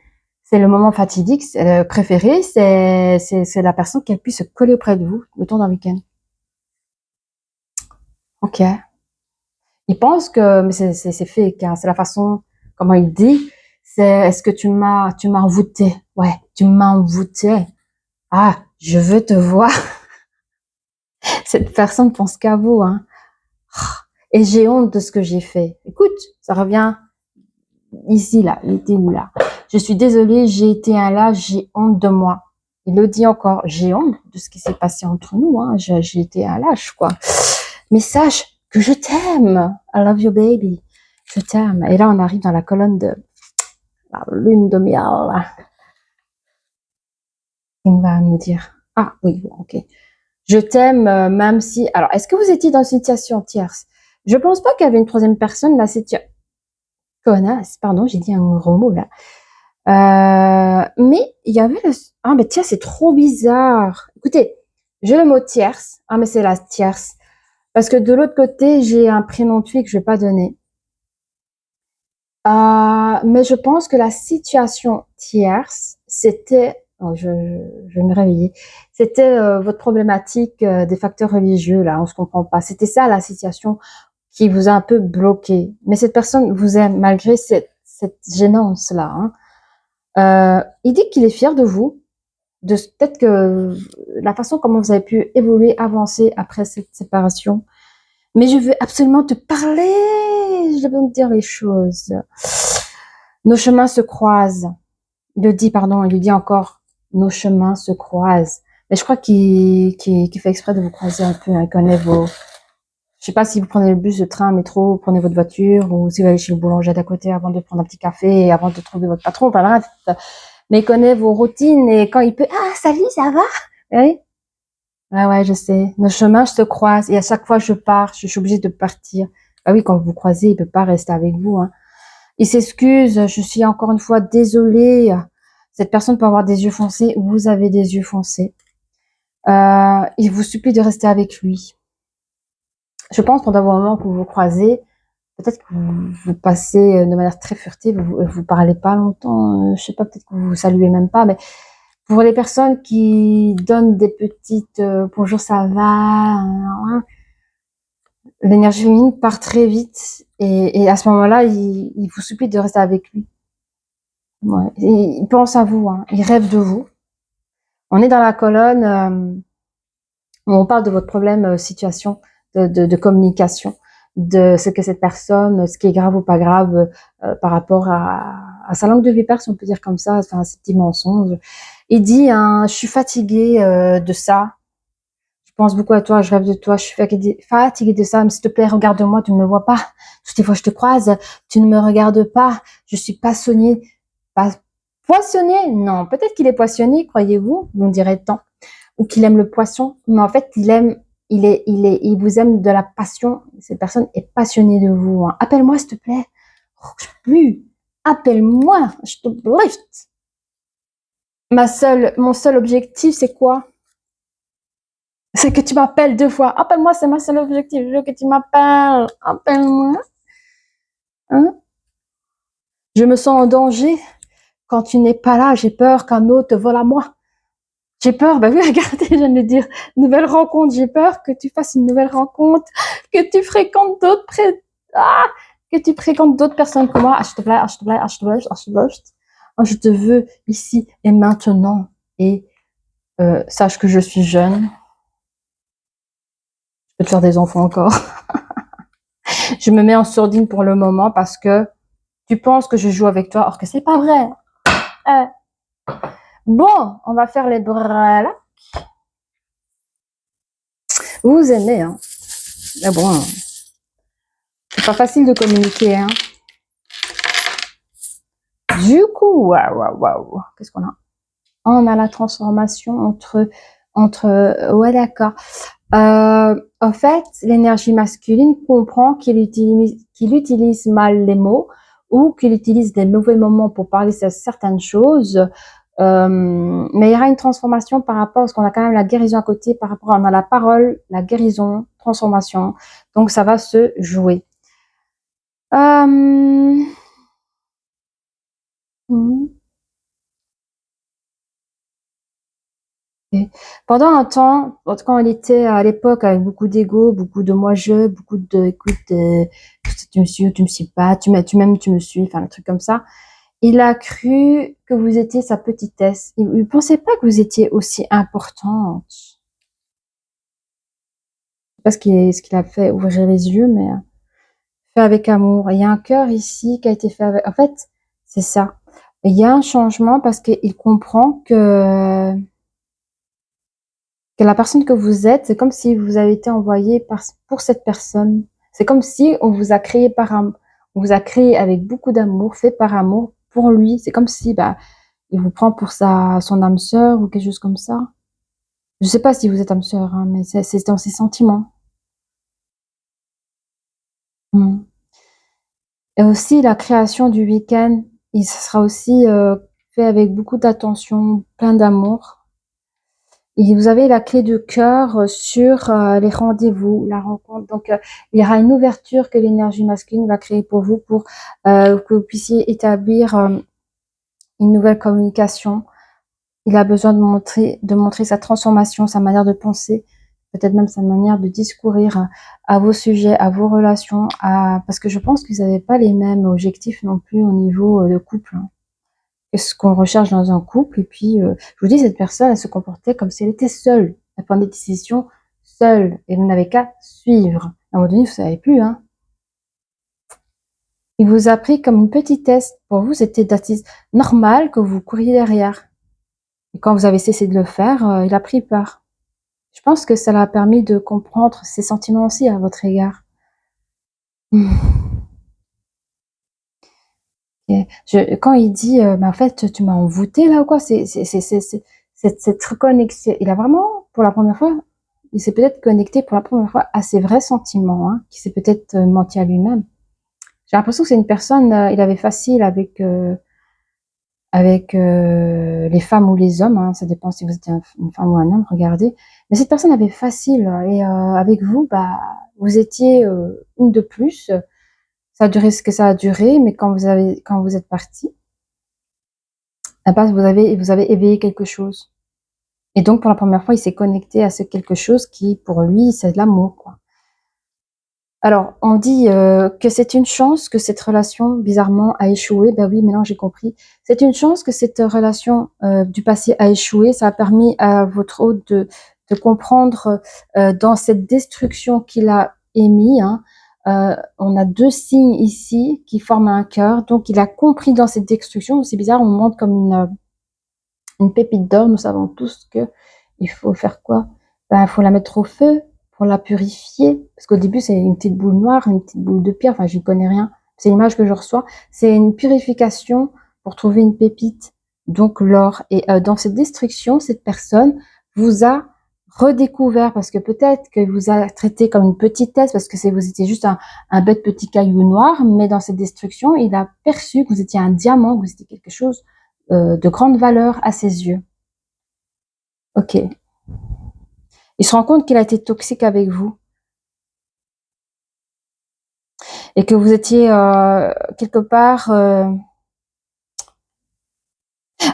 c'est le moment fatidique, c'est le préféré, c'est la personne qui puisse se coller auprès de vous le temps d'un week-end. Ok. Il pense que, mais c'est fake, hein, c'est la façon, comment il dit, c'est, est-ce que tu m'as envoûté? Ouais, tu m'as envoûté. Ah, je veux te voir. Cette personne pense qu'à vous, hein. Et j'ai honte de ce que j'ai fait. Écoute, ça revient ici, là, il était où, là? Je suis désolée, j'ai été un lâche, j'ai honte de moi. Il le dit encore, j'ai honte de ce qui s'est passé entre nous, hein. J'ai été un lâche, quoi. Mais sache que je t'aime. I love you, baby. Je t'aime. Et là, on arrive dans la colonne de la lune de miel. Il va nous dire, ah oui, ok. Je t'aime, même si... Alors, est-ce que vous étiez dans une situation tierce? Je pense pas qu'il y avait une troisième personne. Là, c'est... Connasse, pardon, j'ai dit un gros mot, là. Mais il y avait le... Ah, mais tiens, c'est trop bizarre. Écoutez, j'ai le mot tierce. Ah, mais c'est la tierce. Parce que de l'autre côté, j'ai un prénom de fille que je vais pas donner. Mais je pense que la situation tierce, c'était... Oh, je vais me réveiller. C'était votre problématique des facteurs religieux, là, on se comprend pas. C'était ça, la situation qui vous a un peu bloqué. Mais cette personne vous aime malgré cette gênance-là. Hein. Il dit qu'il est fier de vous, de peut-être que la façon comment vous avez pu évoluer, avancer après cette séparation. Mais je veux absolument te parler, je veux te dire les choses. Nos chemins se croisent. Il le dit, pardon, il lui dit encore, nos chemins se croisent. Mais je crois qu'il fait exprès de vous croiser un peu, hein, il connaît vos... Je sais pas si vous prenez le bus, le train, le métro, vous prenez votre voiture, ou si vous allez chez le boulanger d'à côté avant de prendre un petit café et avant de trouver votre patron, enfin bref. Mais il connaît vos routines et quand il peut, ah, salut, ça va? Oui. Ah ouais, je sais. Nos chemins se croisent et à chaque fois je pars, je suis obligée de partir. Ah oui, quand vous croisez, il peut pas rester avec vous, hein. Il s'excuse, je suis encore une fois désolée. Cette personne peut avoir des yeux foncés, vous avez des yeux foncés. Il vous supplie de rester avec lui. Je pense pendant un moment que vous vous croisez, peut-être que vous passez de manière très furtive, vous parlez pas longtemps, je sais pas, peut-être que vous vous saluez même pas, mais pour les personnes qui donnent des petites bonjour ça va, hein, l'énergie féminine part très vite et à ce moment-là, il vous supplie de rester avec lui. Ouais. Et il pense à vous, hein, il rêve de vous. On est dans la colonne où on parle de votre problème, situation de communication, de ce que cette personne, ce qui est grave ou pas grave par rapport à sa langue de vipère, si on peut dire comme ça, enfin, ces petits mensonges. Il dit, hein, je suis fatiguée de ça. Je pense beaucoup à toi, je rêve de toi, je suis fatiguée de ça, mais s'il te plaît, regarde-moi, tu ne me vois pas. Toutes les fois je te croise, tu ne me regardes pas. Je suis passionnée. Poissonné? Non, peut-être qu'il est poissonné, croyez-vous, on dirait tant. Ou qu'il aime le poisson, mais en fait, il vous aime de la passion. Cette personne est passionnée de vous. Hein. Appelle-moi, s'il te plaît. Oh, je peux plus. Appelle-moi, je te plaît. Mon seul objectif, c'est quoi? C'est que tu m'appelles 2 fois. Appelle-moi, c'est ma seule objectif. Je veux que tu m'appelles. Appelle-moi. Hein? Je me sens en danger. Quand tu n'es pas là, j'ai peur qu'un autre te vole à moi. J'ai peur, bah oui, regardez, je viens de dire, nouvelle rencontre, j'ai peur que tu fasses une nouvelle rencontre, que tu fréquentes que tu fréquentes d'autres personnes que moi. Ah, je te plaît, ah, je te plaît, ah, je te plaît, ah, je te plaît. Ah, je te veux ici et maintenant. Et sache que je suis jeune. Je peux te faire des enfants encore. Je me mets en sourdine pour le moment parce que tu penses que je joue avec toi, or que c'est pas vrai. Bon, on va faire les bras là. Vous aimez, hein. Mais bon, c'est pas facile de communiquer, hein. Du coup, waouh, qu'est-ce qu'on a? On a la transformation ouais, d'accord. En fait, l'énergie masculine comprend qu'il utilise mal les mots ou qu'il utilise des mauvais moments pour parler de certaines choses. Mais il y aura une transformation par rapport, parce qu'on a quand même la guérison à côté, par rapport à on a la parole, la guérison, transformation. Donc ça va se jouer. Et pendant un temps, quand on était à l'époque avec beaucoup d'ego, beaucoup de moi-je, beaucoup de, écoute, tu me suis ou tu me suis pas, tu m'aimes, tu me suis, enfin, un truc comme ça. Il a cru que vous étiez sa petitesse. Il pensait pas que vous étiez aussi importante. Je sais pas ce qu'il a fait ouvrir les yeux, mais fait avec amour. Il y a un cœur ici qui a été fait avec, en fait, c'est ça. Il y a un changement parce qu'il comprend que la personne que vous êtes, c'est comme si vous avez été envoyé pour cette personne. C'est comme si on vous a créé on vous a créé avec beaucoup d'amour, fait par amour pour lui. C'est comme si bah, il vous prend pour son âme sœur ou quelque chose comme ça. Je sais pas si vous êtes âme sœur, hein, mais c'est dans ses sentiments. Mm. Et aussi la création du week-end, il sera aussi fait avec beaucoup d'attention, plein d'amour. Et vous avez la clé de cœur sur les rendez-vous, la rencontre. Donc, il y aura une ouverture que l'énergie masculine va créer pour vous pour que vous puissiez établir une nouvelle communication. Il a besoin de montrer sa transformation, sa manière de penser, peut-être même sa manière de discourir à vos sujets, à vos relations, parce que je pense que vous n'avez pas les mêmes objectifs non plus au niveau de couple. Hein. Ce qu'on recherche dans un couple. Et puis, je vous dis, cette personne, elle se comportait comme si elle était seule. Elle prenait des décisions seule. Et vous n'avez qu'à suivre. À un moment donné, vous ne savez plus. Hein. Il vous a pris comme une petitesse. Pour vous, c'était normal que vous couriez derrière. Et quand vous avez cessé de le faire, il a pris peur. Je pense que ça l'a permis de comprendre ses sentiments aussi à votre égard. Et quand il dit, en fait, tu m'as envoûté là ou quoi, cette reconnexion. Il a vraiment, pour la première fois, il s'est peut-être connecté pour la première fois à ses vrais sentiments, hein, qui s'est peut-être menti à lui-même. J'ai l'impression que c'est une personne, il avait facile avec les femmes ou les hommes, hein, ça dépend si vous êtes une femme ou un homme, regardez. Mais cette personne avait facile et avec vous, bah, vous étiez une de plus. Ça a duré ce que ça a duré, mais quand vous êtes parti, eh ben, vous avez éveillé quelque chose. Et donc, pour la première fois, il s'est connecté à ce quelque chose qui, pour lui, c'est de l'amour, quoi. Alors, on dit que c'est une chance que cette relation, bizarrement, a échoué. Ben oui, maintenant j'ai compris. C'est une chance que cette relation du passé a échoué. Ça a permis à votre hôte de comprendre dans cette destruction qu'il a émis. Hein, on a deux signes ici qui forment un cœur. Donc, il a compris dans cette destruction. C'est bizarre, on montre comme une pépite d'or. Nous savons tous que il faut faire quoi? Ben, il faut la mettre au feu pour la purifier. Parce qu'au début, c'est une petite boule noire, une petite boule de pierre. Enfin, j'y connais rien. C'est l'image que je reçois. C'est une purification pour trouver une pépite, donc l'or. Et dans cette destruction, cette personne vous a redécouvert parce que peut-être que vous a traité comme une petitesse parce que vous étiez juste un bête petit caillou noir, mais dans cette destruction, il a perçu que vous étiez un diamant, que vous étiez quelque chose de grande valeur à ses yeux. Ok. Il se rend compte qu'il a été toxique avec vous et que vous étiez quelque part.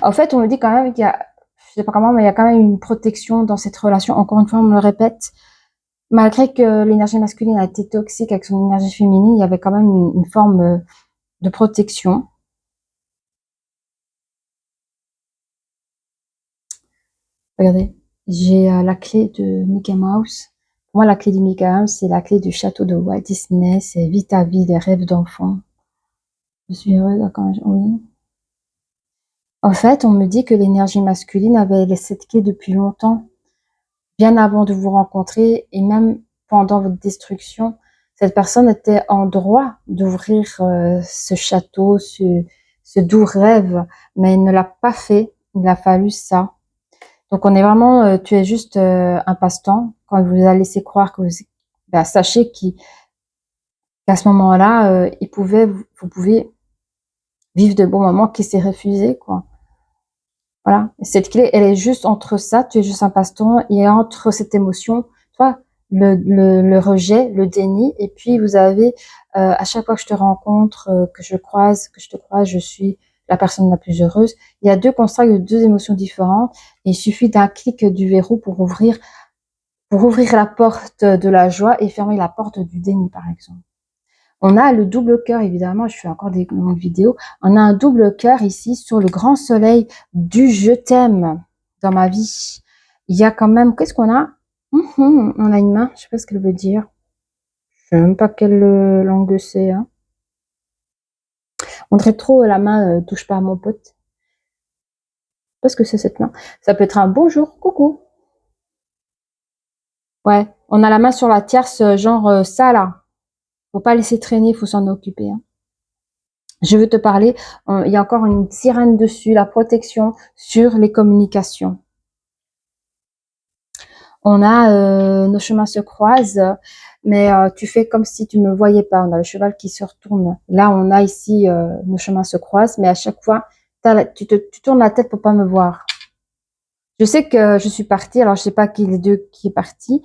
En fait, on me dit quand même qu'il y a, je sais pas comment, mais il y a quand même une protection dans cette relation. Encore une fois, on me le répète, malgré que l'énergie masculine a été toxique avec son énergie féminine, il y avait quand même une forme de protection. Regardez, j'ai la clé de Mickey Mouse. Pour moi, la clé de Mickey Mouse, c'est la clé du château de Walt Disney. C'est vis ta vie, les rêves d'enfant. Je suis heureuse quand oui. En fait, on me dit que l'énergie masculine avait cette clé depuis longtemps, bien avant de vous rencontrer et même pendant votre destruction. Cette personne était en droit d'ouvrir ce château, ce doux rêve, mais il ne l'a pas fait. Il a fallu ça. Donc on est vraiment, tu es juste un passe-temps. Quand il vous a laissé croire que ben, sachez qu'à ce moment-là, vous pouvez vivre de bons moments qui s'est refusé, quoi. Voilà. Cette clé, elle est juste entre ça, tu es juste un passe-temps, et entre cette émotion, tu vois, le rejet, le déni, et puis vous avez, à chaque fois que je te rencontre, que je te croise, je suis la personne la plus heureuse. Il y a deux constructs de deux émotions différentes, et il suffit d'un clic du verrou pour ouvrir la porte de la joie et fermer la porte du déni, par exemple. On a le double cœur, évidemment, je fais encore des longues vidéos. On a un double cœur ici sur le grand soleil du je t'aime dans ma vie. Il y a quand même, qu'est-ce qu'on a? On a une main, je sais pas ce qu'elle veut dire. Je sais même pas quelle langue c'est. Hein. On dirait trop la main touche pas à mon pote. Je sais pas ce que c'est cette main. Ça peut être un bonjour, coucou. Ouais, on a la main sur la tierce, genre ça là. Faut pas laisser traîner, faut s'en occuper. Hein. Je veux te parler, il y a encore une sirène dessus, la protection sur les communications. On a nos chemins se croisent, mais tu fais comme si tu ne me voyais pas. On a le cheval qui se retourne. Là, on a ici nos chemins se croisent, mais à chaque fois, tu tournes la tête pour pas me voir. Je sais que je suis partie, alors je sais pas qui les deux qui est parti,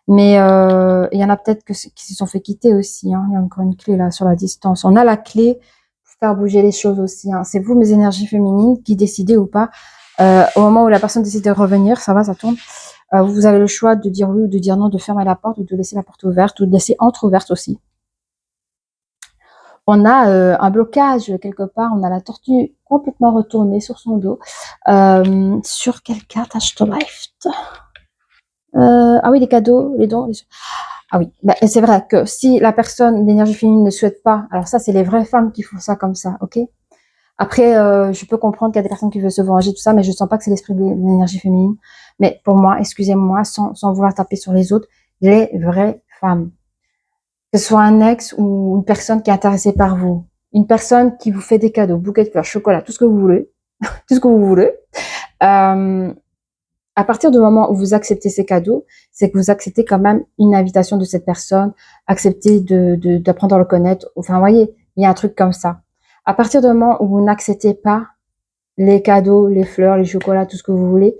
mais il y en a peut-être qui se sont fait quitter aussi. Hein. Il y a encore une clé là sur la distance. On a la clé pour faire bouger les choses aussi. Hein. C'est vous, mes énergies féminines, qui décidez ou pas. Au moment où la personne décide de revenir, ça va, ça tourne. Vous avez le choix de dire oui ou de dire non, de fermer la porte ou de laisser la porte ouverte ou de laisser entrouverte aussi. On a un blocage quelque part, on a la tortue complètement retournée sur son dos. Sur quelle carte Life ah oui, les cadeaux, les dons. Ah oui, bah, c'est vrai que si la personne d'énergie féminine ne souhaite pas, alors ça, c'est les vraies femmes qui font ça comme ça, ok. Après, je peux comprendre qu'il y a des personnes qui veulent se venger, tout ça, mais je sens pas que c'est l'esprit de l'énergie féminine. Mais pour moi, excusez-moi, sans vouloir taper sur les autres, les vraies femmes. Que ce soit un ex ou une personne qui est intéressée par vous, une personne qui vous fait des cadeaux, bouquet de fleurs, chocolat, tout ce que vous voulez, tout ce que vous voulez. À partir du moment où vous acceptez ces cadeaux, c'est que vous acceptez quand même une invitation de cette personne, acceptez d'apprendre à le connaître. Enfin, vous voyez, il y a un truc comme ça. À partir du moment où vous n'acceptez pas les cadeaux, les fleurs, les chocolats, tout ce que vous voulez,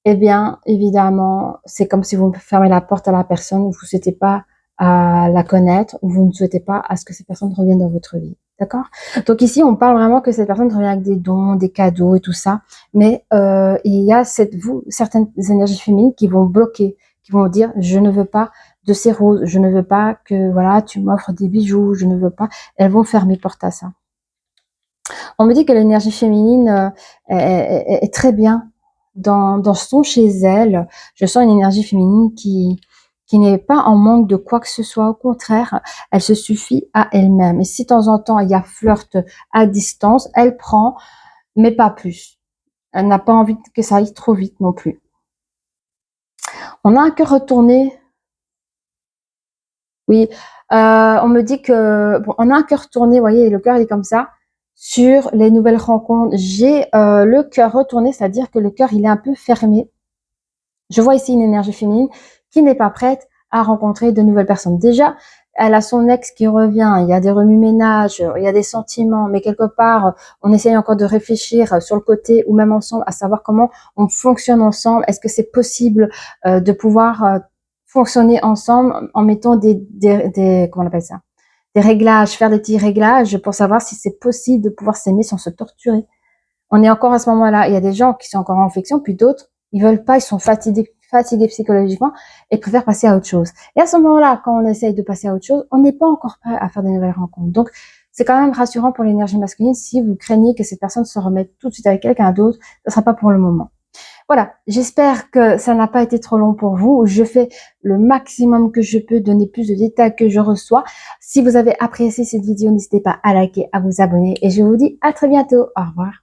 eh bien, évidemment, c'est comme si vous fermez la porte à la personne, vous ne souhaitez pas à la connaître, ou vous ne souhaitez pas à ce que cette personne revienne dans votre vie. D'accord? Donc ici, on parle vraiment que cette personne revient avec des dons, des cadeaux et tout ça, mais il y a certaines énergies féminines qui vont bloquer, qui vont dire je ne veux pas de ces roses, je ne veux pas que voilà tu m'offres des bijoux, je ne veux pas. Elles vont fermer porte à ça. On me dit que l'énergie féminine est très bien dans son chez elle. Je sens une énergie féminine qui n'est pas en manque de quoi que ce soit. Au contraire, elle se suffit à elle-même. Et si de temps en temps, il y a flirt à distance, elle prend, mais pas plus. Elle n'a pas envie que ça aille trop vite non plus. On a un cœur retourné. Oui, on me dit que bon, on a un cœur tourné, vous voyez, le cœur il est comme ça. Sur les nouvelles rencontres, j'ai le cœur retourné, c'est-à-dire que le cœur il est un peu fermé. Je vois ici une énergie féminine qui n'est pas prête à rencontrer de nouvelles personnes. Déjà, elle a son ex qui revient, il y a des remue-ménages, il y a des sentiments, mais quelque part, on essaye encore de réfléchir sur le côté ou même ensemble à savoir comment on fonctionne ensemble. Est-ce que c'est possible de pouvoir fonctionner ensemble en mettant comment on appelle ça, des réglages, faire des petits réglages pour savoir si c'est possible de pouvoir s'aimer sans se torturer. On est encore à ce moment-là. Il y a des gens qui sont encore en affection, puis d'autres, ils veulent pas, ils sont fatigués psychologiquement et préfèrent passer à autre chose. Et à ce moment-là, quand on essaye de passer à autre chose, on n'est pas encore prêt à faire de nouvelles rencontres. Donc, c'est quand même rassurant pour l'énergie masculine. Si vous craignez que cette personne se remette tout de suite avec quelqu'un d'autre, ce sera pas pour le moment. Voilà, j'espère que ça n'a pas été trop long pour vous. Je fais le maximum que je peux, donner plus de détails que je reçois. Si vous avez apprécié cette vidéo, n'hésitez pas à liker, à vous abonner et je vous dis à très bientôt. Au revoir.